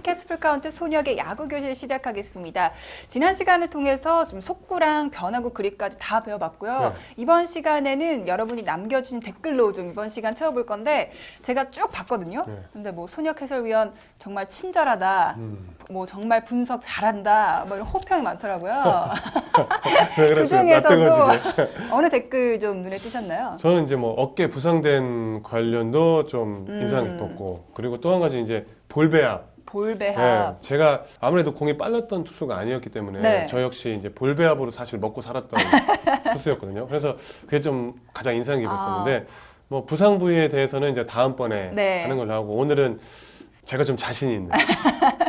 캡슐 카운트 소녀의 야구 교실 시작하겠습니다. 지난 시간을 통해서 좀 속구랑 변화구 그립까지 다 배워봤고요. 네. 이번 시간에는 여러분이 남겨주신 댓글로 좀 이번 시간 채워볼 건데 제가 쭉 봤거든요. 네. 근데 뭐 소녀 해설위원 정말 친절하다, 뭐 정말 분석 잘한다, 뭐 이런 호평이 많더라고요. 왜 그 그랬어요? 중에서도 낯뜨거지게. 어느 댓글 좀 눈에 띄셨나요? 저는 이제 뭐 어깨 부상된 관련도 좀 인상 깊었고, 그리고 또 한 가지 이제 볼배합. 볼배합. 제가 아무래도 공이 빨랐던 투수가 아니었기 때문에 네. 저 역시 이제 볼배합으로 사실 먹고 살았던 투수였거든요. 그래서 그게 좀 가장 인상 깊었었는데 뭐 부상 부위에 대해서는 이제 다음번에 네. 하는 걸로 하고, 오늘은 제가 좀 자신 있는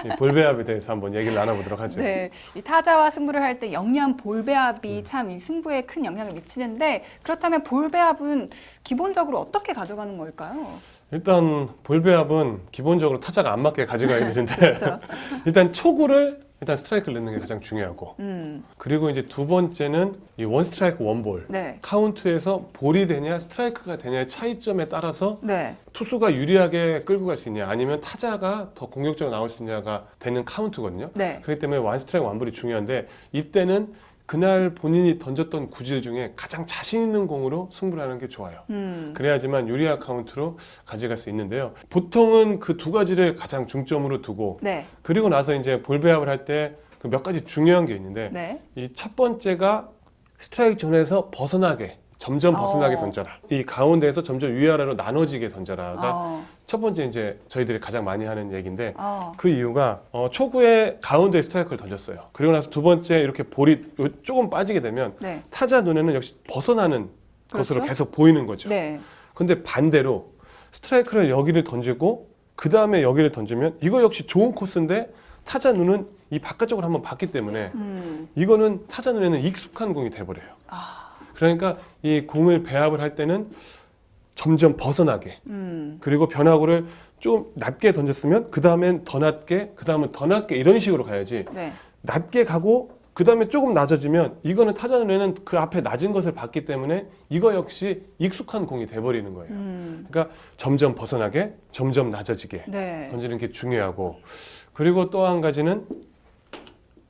이 볼배합에 대해서 한번 얘기를 나눠보도록 하죠. 네, 이 타자와 승부를 할 때 영리한 볼배합이 참 이 승부에 큰 영향을 미치는데, 그렇다면 볼배합은 기본적으로 어떻게 가져가는 걸까요? 일단 볼배합은 기본적으로 타자가 안 맞게 가져가야 되는데 그렇죠. 일단 초구를 일단 스트라이크를 넣는 게 가장 중요하고, 그리고 이제 두 번째는 이 원 스트라이크 원볼 네. 카운트에서 볼이 되냐 스트라이크가 되냐의 차이점에 따라서 네. 투수가 유리하게 끌고 갈 수 있냐 아니면 타자가 더 공격적으로 나올 수 있냐가 되는 카운트거든요. 네. 그렇기 때문에 원 스트라이크 원볼이 중요한데, 이때는 그날 본인이 던졌던 구질 중에 가장 자신 있는 공으로 승부를 하는 게 좋아요. 그래야지만 유리한 카운트로 가져갈 수 있는데요. 보통은 그 두 가지를 가장 중점으로 두고, 네. 그리고 나서 이제 볼배합을 할 때 그 몇 가지 중요한 게 있는데, 네. 이 첫 번째가 스트라이크 존에서 벗어나게, 점점 벗어나게 던져라. 이 가운데에서 점점 위아래로 나눠지게 던져라가 첫 번째 이제 저희들이 가장 많이 하는 얘기인데, 그 이유가 초구에 가운데 스트라이크를 던졌어요. 그리고 나서 두 번째 이렇게 볼이 조금 빠지게 되면 네. 타자 눈에는 역시 벗어나는 그렇죠? 것으로 계속 보이는 거죠. 네. 근데 반대로 스트라이크를 여기를 던지고 그 다음에 여기를 던지면 이거 역시 좋은 코스인데 타자 눈은 이 바깥쪽으로 한번 봤기 때문에 이거는 타자 눈에는 익숙한 공이 돼버려요. 그러니까 이 공을 배합을 할 때는 점점 벗어나게, 그리고 변화구를 좀 낮게 던졌으면 그 다음엔 더 낮게, 그 다음은 더 낮게, 이런 식으로 가야지. 네. 낮게 가고 그 다음에 조금 낮아지면 이거는 타자 눈에는 그 앞에 낮은 것을 봤기 때문에 이거 역시 익숙한 공이 돼버리는 거예요. 그러니까 점점 벗어나게, 점점 낮아지게 네. 던지는 게 중요하고, 그리고 또 한 가지는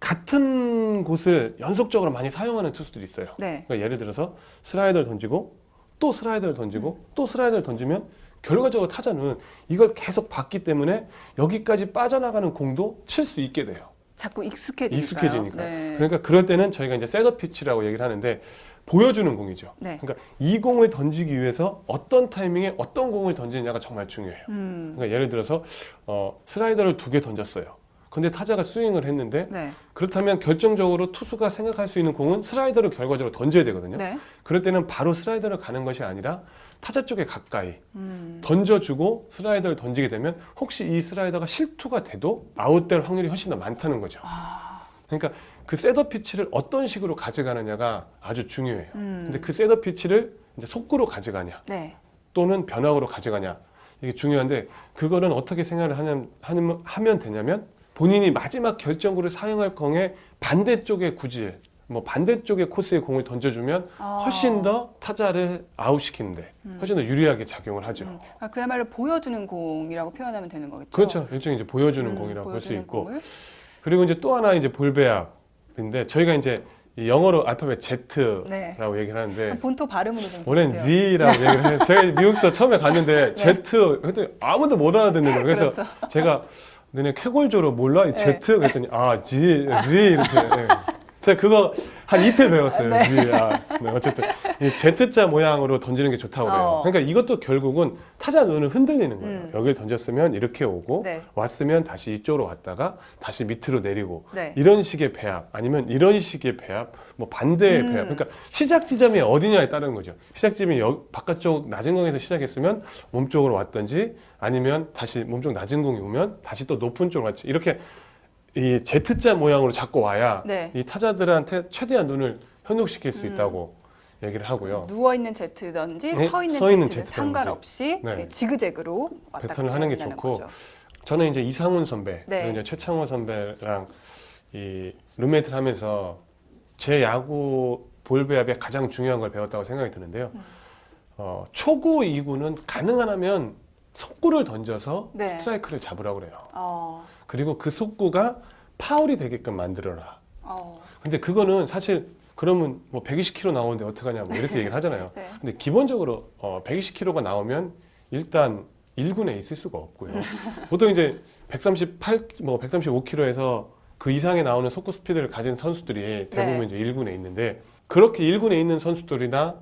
같은 곳을 연속적으로 많이 사용하는 투수들이 있어요. 네. 그러니까 예를 들어서 슬라이더를 던지고 또 슬라이더를 던지고 또 슬라이더를 던지면 결과적으로 타자는 이걸 계속 봤기 때문에 여기까지 빠져나가는 공도 칠 수 있게 돼요. 자꾸 익숙해지니까요. 익숙해지니까. 네. 그러니까 그럴 때는 저희가 이제 셋업 피치라고 얘기를 하는데, 보여주는 공이죠. 네. 그러니까 이 공을 던지기 위해서 어떤 타이밍에 어떤 공을 던지느냐가 정말 중요해요. 그러니까 예를 들어서 슬라이더를 2개 던졌어요. 근데 타자가 스윙을 했는데, 네. 그렇다면 결정적으로 투수가 생각할 수 있는 공은 슬라이더를 결과적으로 던져야 되거든요. 네. 그럴 때는 바로 슬라이더를 가는 것이 아니라 타자 쪽에 가까이 던져주고 슬라이더를 던지게 되면 혹시 이 슬라이더가 실투가 돼도 아웃될 확률이 훨씬 더 많다는 거죠. 그러니까 그 셋업 피치를 어떤 식으로 가져가느냐가 아주 중요해요. 근데 그 셋업 피치를 이제 속구로 가져가냐 네. 또는 변화구로 가져가냐, 이게 중요한데, 그거는 어떻게 생각을 하면 되냐면, 본인이 마지막 결정구를 사용할 공의 반대쪽의 구질, 뭐 반대쪽의 코스의 공을 던져주면 훨씬 더 타자를 아웃시키는데 훨씬 더 유리하게 작용을 하죠. 그야말로 보여주는 공이라고 표현하면 되는 거겠죠. 그렇죠. 일종의 이제 보여주는 공이라고 볼 수 보여주는 있고, 공을. 그리고 이제 또 하나 이제 볼배합인데, 저희가 이제 이 영어로 알파벳 Z라고 네. 얘기를 하는데, 본토 발음으로 좀 원래는 해주세요. Z라고 얘기를 해요. 제가 미국에서 처음에 갔는데 네. Z 그랬더니 아무도 못 알아듣는 거예요. 그래서 그렇죠. 제가 너네 쾌골조로 몰라? 이 네. Z? 그랬더니 Z 이렇게. 네. 제가 그거 한 이틀 배웠어요. 네. Z. 네, 어쨌든 이 Z자 모양으로 던지는 게 좋다고 그래요. 그러니까 이것도 결국은 타자 눈을 흔들리는 거예요. 여기를 던졌으면 이렇게 오고, 네. 왔으면 다시 이쪽으로 왔다가 다시 밑으로 내리고, 네. 이런 식의 배합 아니면 이런 식의 배합, 뭐 반대의 배합. 그러니까 시작 지점이 어디냐에 따른 거죠. 시작 지점이 바깥쪽 낮은 공에서 시작했으면 몸쪽으로 왔든지, 아니면 다시 몸쪽 낮은 공이 오면 다시 또 높은 쪽으로 왔지. 이렇게 이 Z자 모양으로 자꾸 와야 네. 이 타자들한테 최대한 눈을 현혹시킬 수 있다고 얘기를 하고요. 누워있는 Z든지 네, 서 있는 서있는 Z든 Z든지. 상관없이 네. 지그재그로 왔다 패턴을 갔다 하는 게 한다는 좋고, 거죠. 저는 이제 이상훈 선배, 네. 그리고 이제 최창호 선배랑 이 룸메이트를 하면서 제 야구 볼배합에 가장 중요한 걸 배웠다고 생각이 드는데요. 초구 2구는 가능하면 속구를 던져서 네. 스트라이크를 잡으라고 그래요. 어, 그리고 그 속구가 파울이 되게끔 만들어라. 어, 근데 그거는 사실 그러면 뭐 120km 나오는데 어떡하냐 뭐 이렇게 얘기를 하잖아요. 네. 근데 기본적으로 120km가 나오면 일단 1군에 있을 수가 없고요. 보통 이제 138, 뭐 135km에서 그 이상에 나오는 속구 스피드를 가진 선수들이 대부분 네. 이제 1군에 있는데 그렇게 1군에 있는 선수들이나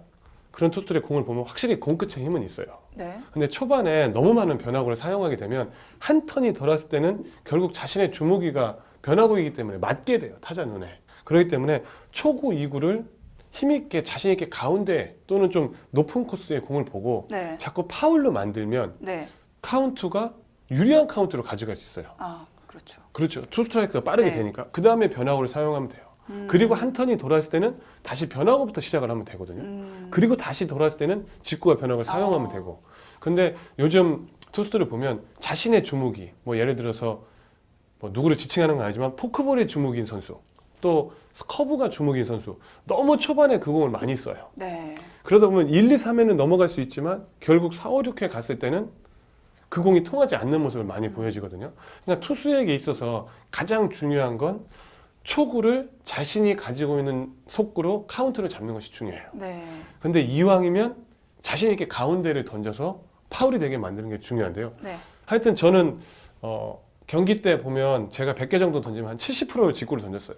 그런 투수들의 공을 보면 확실히 공 끝에 힘은 있어요. 네. 근데 초반에 너무 많은 변화구를 사용하게 되면 한 턴이 돌았을 때는 결국 자신의 주무기가 변화구이기 때문에 맞게 돼요. 타자 눈에. 그렇기 때문에 초구 2구를 힘있게 자신있게 가운데 또는 좀 높은 코스의 공을 보고 네. 자꾸 파울로 만들면 네. 카운트가 유리한 카운트로 가져갈 수 있어요. 아, 그렇죠. 그렇죠. 투 스트라이크가 빠르게 네. 되니까 그 다음에 변화구를 사용하면 돼요. 그리고 한 턴이 돌았을 때는 다시 변화구부터 시작을 하면 되거든요. 그리고 다시 돌았을 때는 직구와 변화구를 사용하면 되고. 근데 요즘 투수들을 보면 자신의 주무기, 뭐 예를 들어서 뭐 누구를 지칭하는 건 아니지만 포크볼의 주무기인 선수, 또 커브가 주무기인 선수, 너무 초반에 그 공을 많이 써요. 네. 그러다 보면 1, 2, 3회는 넘어갈 수 있지만 결국 4, 5, 6회 갔을 때는 그 공이 통하지 않는 모습을 많이 보여지거든요. 그러니까 투수에게 있어서 가장 중요한 건 초구를 자신이 가지고 있는 속구로 카운트를 잡는 것이 중요해요. 네. 근데 이왕이면 자신 있게 가운데를 던져서 파울이 되게 만드는 게 중요한데요. 네. 하여튼 저는 경기 때 보면 제가 100개 정도 던지면 한 70%를 직구를 던졌어요.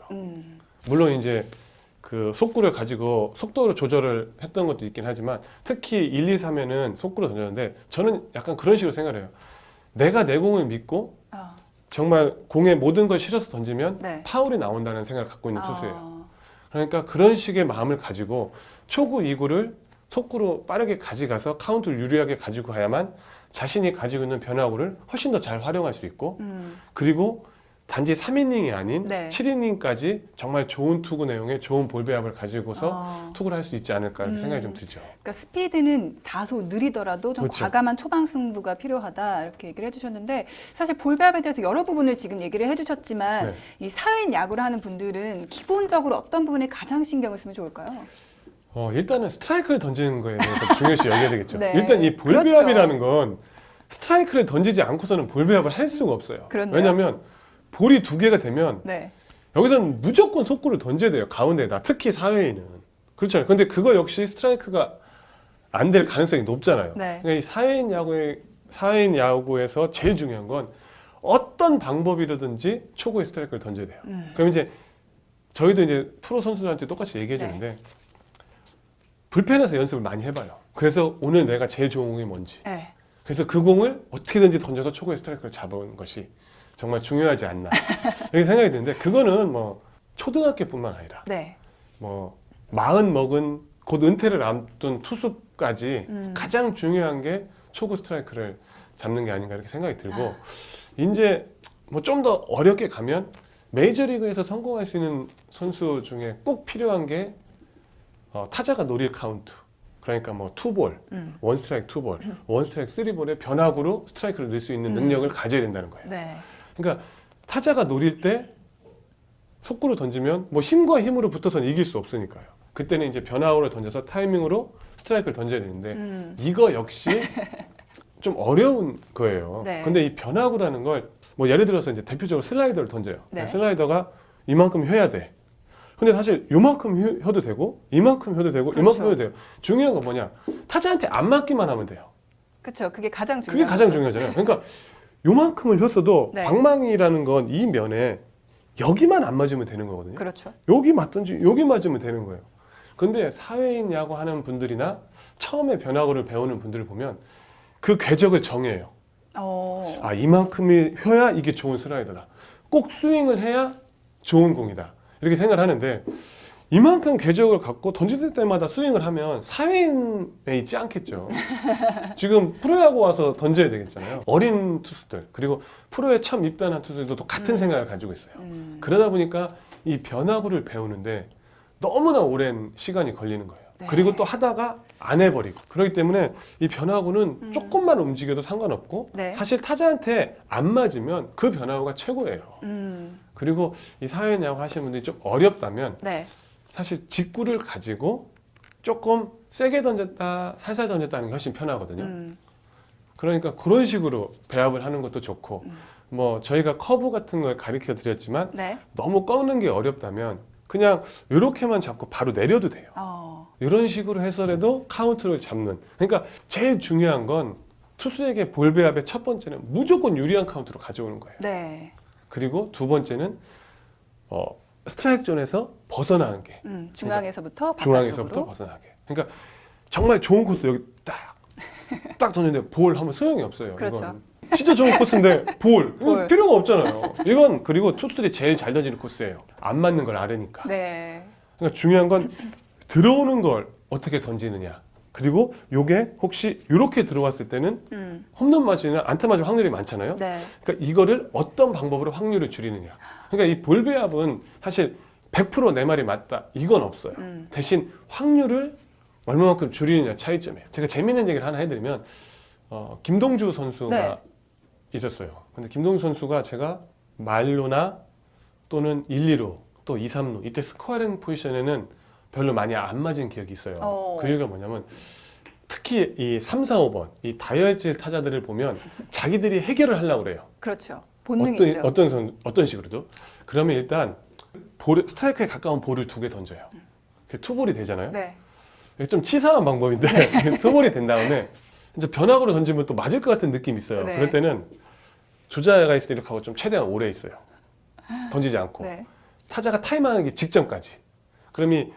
물론 이제 그 속구를 가지고 속도를 조절을 했던 것도 있긴 하지만 특히 1, 2, 3에는 속구를 던졌는데 저는 약간 그런 식으로 생각을 해요. 내가 내 공을 믿고 아, 정말 공에 모든 걸 실어서 던지면 네. 파울이 나온다는 생각을 갖고 있는 아, 투수예요. 그러니까 그런 식의 마음을 가지고 초구 2구를 속구로 빠르게 가져가서 카운트를 유리하게 가지고 가야만 자신이 가지고 있는 변화구를 훨씬 더 잘 활용할 수 있고 그리고 단지 3이닝이 아닌 네. 7이닝까지 정말 좋은 투구 내용에 좋은 볼 배합을 가지고서 어. 투구를 할 수 있지 않을까 이렇게 생각이 좀 들죠. 그러니까 스피드는 다소 느리더라도 좀 그렇죠. 과감한 초반 승부가 필요하다 이렇게 얘기를 해주셨는데 사실 볼배합에 대해서 여러 부분을 지금 얘기를 해주셨지만 네. 이 사회인 야구를 하는 분들은 기본적으로 어떤 부분에 가장 신경을 쓰면 좋을까요? 일단은 스트라이크를 던지는 거에 대해서 중요시 여겨야 되겠죠. 네. 일단 이 볼 그렇죠. 배합이라는 건 스트라이크를 던지지 않고서는 볼 배합을 할 수가 없어요. 그렇네요. 왜냐하면 볼이 두 개가 되면 네. 여기서는 무조건 속구를 던져야 돼요. 가운데에다. 특히 사회인은. 그렇잖아요. 근데 그거 역시 스트라이크가 안 될 가능성이 높잖아요. 네. 그러니까 이 사회인 야구에서 제일 중요한 건 어떤 방법이라든지 초구에 스트라이크를 던져야 돼요. 그럼 이제 저희도 이제 프로 선수들한테 똑같이 얘기해 주는데 불펜에서 연습을 많이 해봐요. 그래서 오늘 내가 제일 좋은 공이 뭔지. 네. 그래서 그 공을 어떻게든지 던져서 초구에 스트라이크를 잡은 것이 정말 중요하지 않나 이렇게 생각이 드는데 그거는 뭐 초등학교뿐만 아니라 네. 뭐 40 먹은 곧 은퇴를 앞둔 투수까지 가장 중요한 게 초구 스트라이크를 잡는 게 아닌가 이렇게 생각이 들고 이제 뭐 좀 더 어렵게 가면 메이저리그에서 성공할 수 있는 선수 중에 꼭 필요한 게 타자가 노릴 카운트. 그러니까 뭐 투볼, 원 스트라이크 투볼, 원 스트라이크 쓰리볼의 변화구로 스트라이크를 넣을 수 있는 능력을 가져야 된다는 거예요. 네. 그러니까 타자가 노릴 때 속구를 던지면 뭐 힘과 힘으로 붙어서는 이길 수 없으니까요. 그때는 이제 변화구를 던져서 타이밍으로 스트라이크를 던져야 되는데 이거 역시 좀 어려운 거예요. 네. 근데 이 변화구라는 걸 뭐 예를 들어서 이제 대표적으로 슬라이더를 던져요. 네. 슬라이더가 이만큼 휘어야 돼. 근데 사실 요만큼 휘어도 되고 이만큼 휘어도 되고 그렇죠. 이만큼 휘어도 돼요. 중요한 건 뭐냐? 타자한테 안 맞기만 하면 돼요. 그렇죠. 그게 가장 그게 중요한 가장 거죠. 중요하잖아요. 그러니까 요만큼은 휘었어도 네. 방망이라는 건 이 면에 여기만 안 맞으면 되는 거거든요. 그렇죠. 여기 맞든지 여기 맞으면 되는 거예요. 근데 사회인 야구 하는 분들이나 처음에 변화구를 배우는 분들을 보면 그 궤적을 정해요. 아, 이만큼이 휘어야 이게 좋은 슬라이더다. 꼭 스윙을 해야 좋은 공이다. 이렇게 생각을 하는데 이만큼 궤적을 갖고 던질 때마다 스윙을 하면 사회인에 있지 않겠죠. 지금 프로야구 와서 던져야 되겠잖아요. 어린 투수들 그리고 프로에 처음 입단한 투수들도 똑같은 생각을 가지고 있어요. 그러다 보니까 이 변화구를 배우는데 너무나 오랜 시간이 걸리는 거예요. 네. 그리고 또 하다가 안 해버리고 그렇기 때문에 이 변화구는 조금만 움직여도 상관없고 네. 사실 타자한테 안 맞으면 그 변화구가 최고예요. 그리고 이 사회인 야구 하시는 분들이 좀 어렵다면 네. 사실 직구를 가지고 조금 세게 던졌다 살살 던졌다 하는 게 훨씬 편하거든요. 그러니까 그런 식으로 배합을 하는 것도 좋고 뭐 저희가 커브 같은 걸 가르쳐 드렸지만 네. 너무 꺾는 게 어렵다면 그냥 이렇게만 잡고 바로 내려도 돼요. 이런 식으로 해서라도 카운트를 잡는. 그러니까 제일 중요한 건 투수에게 볼 배합의 첫 번째는 무조건 유리한 카운트로 가져오는 거예요. 네. 그리고 두 번째는 스트라이크 존에서 벗어나는 게. 중앙에서부터 중앙에서부터 바깥쪽으로. 벗어나게. 그러니까 정말 좋은 코스 여기 딱 던졌는데 볼 하면 소용이 없어요. 그렇죠. 이건. 진짜 좋은 코스인데 볼 볼. 필요가 없잖아요. 이건 그리고 투수들이 제일 잘 던지는 코스예요. 안 맞는 걸 알으니까. 네. 그러니까 중요한 건 들어오는 걸 어떻게 던지느냐. 그리고 요게 혹시 이렇게 들어왔을 때는 홈런 맞으나 안타 맞을 확률이 많잖아요. 네. 그러니까 이거를 어떤 방법으로 확률을 줄이느냐. 그러니까 이 볼 배합은 사실 100% 내 말이 맞다 이건 없어요. 대신 확률을 얼마만큼 줄이느냐 차이점이에요. 제가 재밌는 얘기를 하나 해드리면 김동주 선수가 네. 있었어요. 근데 김동주 선수가 제가 말로나 또는 1, 2루 또 2, 3루 이때 스코어링 포지션에는 별로 많이 안 맞은 기억이 있어요. 그 이유가 뭐냐면 특히 이 3, 4, 5번 이 다혈질 타자들을 보면 자기들이 해결을 하려고 그래요. 그렇죠. 본능이죠. 어떤 식으로도. 그러면 일단 스트라이크에 가까운 볼을 2개 던져요. 투볼이 되잖아요. 네. 이게 좀 치사한 방법인데 투볼이 된 다음에 이제 변화구로 던지면 또 맞을 것 같은 느낌이 있어요. 네. 그럴 때는 주자가 있을 때 이렇게 하고 좀 최대한 오래 있어요. 던지지 않고. 네. 타자가 타임하기 직전까지. 그럼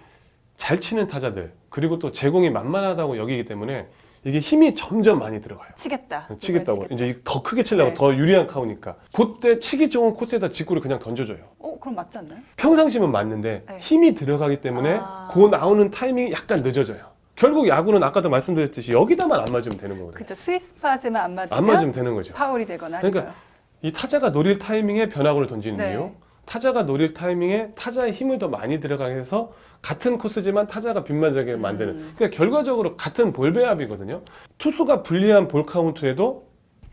잘 치는 타자들 그리고 또 제공이 만만하다고 여기기 때문에 이게 힘이 점점 많이 들어가요. 치겠다고. 이제 더 크게 치려고 네. 더 유리한 카우니까. 그때 치기 좋은 코스에다 직구를 그냥 던져줘요. 그럼 맞지 않나요? 평상시면 맞는데 네. 힘이 들어가기 때문에 그 나오는 타이밍이 약간 늦어져요. 결국 야구는 아까도 말씀드렸듯이 여기다만 안 맞으면 되는 거거든요. 그렇죠. 스위스팟에만 안 맞으면, 안 맞으면 되는 거죠. 파울이 되거나 그러니까 아니고요. 이 타자가 노릴 타이밍에 변화구를 던지는 네. 이유, 타자가 노릴 타이밍에 타자의 힘을 더 많이 들어가게 해서 같은 코스지만 타자가 빗맞게 만드는. 그러니까 결과적으로 같은 볼 배합이거든요. 투수가 불리한 볼 카운트에도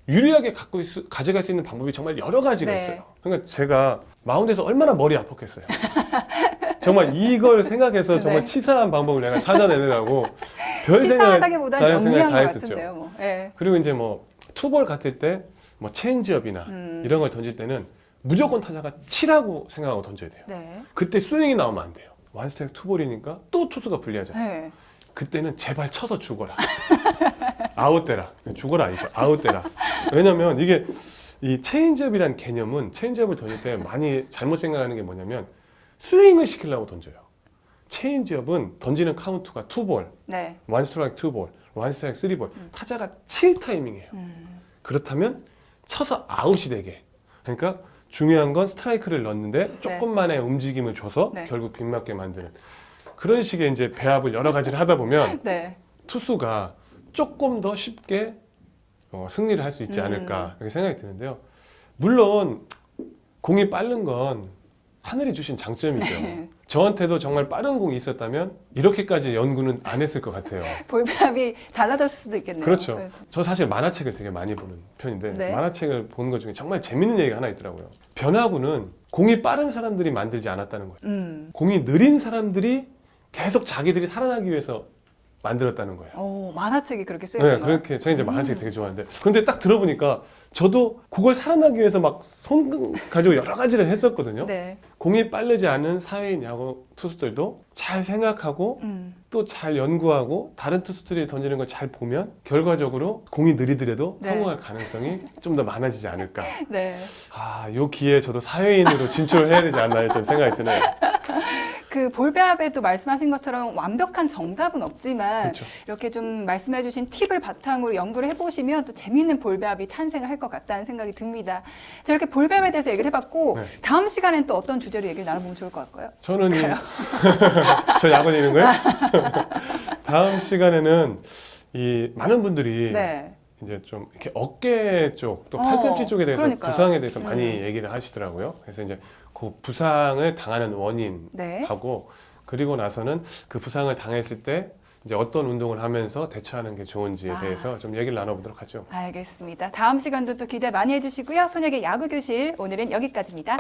유리하게 가져갈 수 있는 방법이 정말 여러 가지가 네. 있어요. 그러니까 제가 마운드에서 얼마나 머리 아팠겠어요. 정말 이걸 생각해서 정말 네. 치사한 방법을 내가 찾아내느라고 별 생각을 치사하다기보다는 다른 생각을 영리한 다 것 했었죠. 같은데요. 뭐. 네. 그리고 이제 뭐 투볼 같을 때 뭐 체인지업이나 이런 걸 던질 때는 무조건 타자가 치라고 생각하고 던져야 돼요. 네. 그때 스윙이 나오면 안 돼요. 원스트라이크 투볼이니까 또 투수가 불리하잖아요. 네. 그때는 제발 쳐서 죽어라. 아웃되라. 죽어라 아니죠. 아웃되라. 왜냐면 이게 이 체인지업이란 개념은 체인지업을 던질 때 많이 잘못 생각하는 게 뭐냐면 스윙을 시키려고 던져요. 체인지업은 던지는 카운트가 투볼, 네. 원스트라이크 투볼, 원스트라이크 쓰리볼. 타자가 칠 타이밍이에요. 그렇다면 쳐서 아웃이 되게. 그러니까 중요한 건 스트라이크를 넣는데 조금만의 움직임을 줘서 네. 결국 빗맞게 만드는 그런 식의 이제 배합을 여러 가지를 하다 보면 네. 투수가 조금 더 쉽게 승리를 할 수 있지 않을까 이렇게 생각이 드는데요. 물론 공이 빠른 건 하늘이 주신 장점이죠. 네. 저한테도 정말 빠른 공이 있었다면 이렇게까지 연구는 안 했을 것 같아요. 볼배합이 달라졌을 수도 있겠네요. 그렇죠. 네. 저 사실 만화책을 되게 많이 보는 편인데 네. 만화책을 보는 것 중에 정말 재밌는 얘기가 하나 있더라고요. 변화구는 공이 빠른 사람들이 만들지 않았다는 거예요. 공이 느린 사람들이 계속 자기들이 살아나기 위해서 만들었다는 거예요. 만화책이 그렇게 네, 쓰였구나. 그렇게 제가 이제 만화책 되게 좋아하는데 근데 딱 들어보니까 저도 그걸 살아나기 위해서 막 손 가지고 여러 가지를 했었거든요. 네. 공이 빠르지 않은 사회인 야구 투수들도 잘 생각하고 또 잘 연구하고 다른 투수들이 던지는 걸 잘 보면 결과적으로 공이 느리더라도 네. 성공할 가능성이 좀 더 많아지지 않을까. 네. 요 기회에 저도 사회인으로 진출을 해야 되지 않나 좀 생각이 드네요. 그 볼배합에도 말씀하신 것처럼 완벽한 정답은 없지만 그렇죠. 이렇게 좀 말씀해주신 팁을 바탕으로 연구를 해보시면 또 재미있는 볼배합이 탄생을 할 것 같다는 생각이 듭니다. 자, 이렇게 볼배합에 대해서 얘기를 해봤고 네. 다음 시간엔 또 어떤 주제로 얘기를 나눠보면 좋을 것 같고요. 저는 저 야구 있는 거예요? 다음 시간에는 이 많은 분들이 네. 이제 좀 이렇게 어깨 쪽 또 팔꿈치 쪽에 대해서 그러니까요. 부상에 대해서 많이 얘기를 하시더라고요. 그래서 이제 그 부상을 당하는 원인하고 그리고 나서는 그 부상을 당했을 때 이제 어떤 운동을 하면서 대처하는 게 좋은지에 대해서 좀 얘기를 나눠보도록 하죠. 알겠습니다. 다음 시간도 또 기대 많이 해주시고요. 손혁의 야구교실 오늘은 여기까지입니다.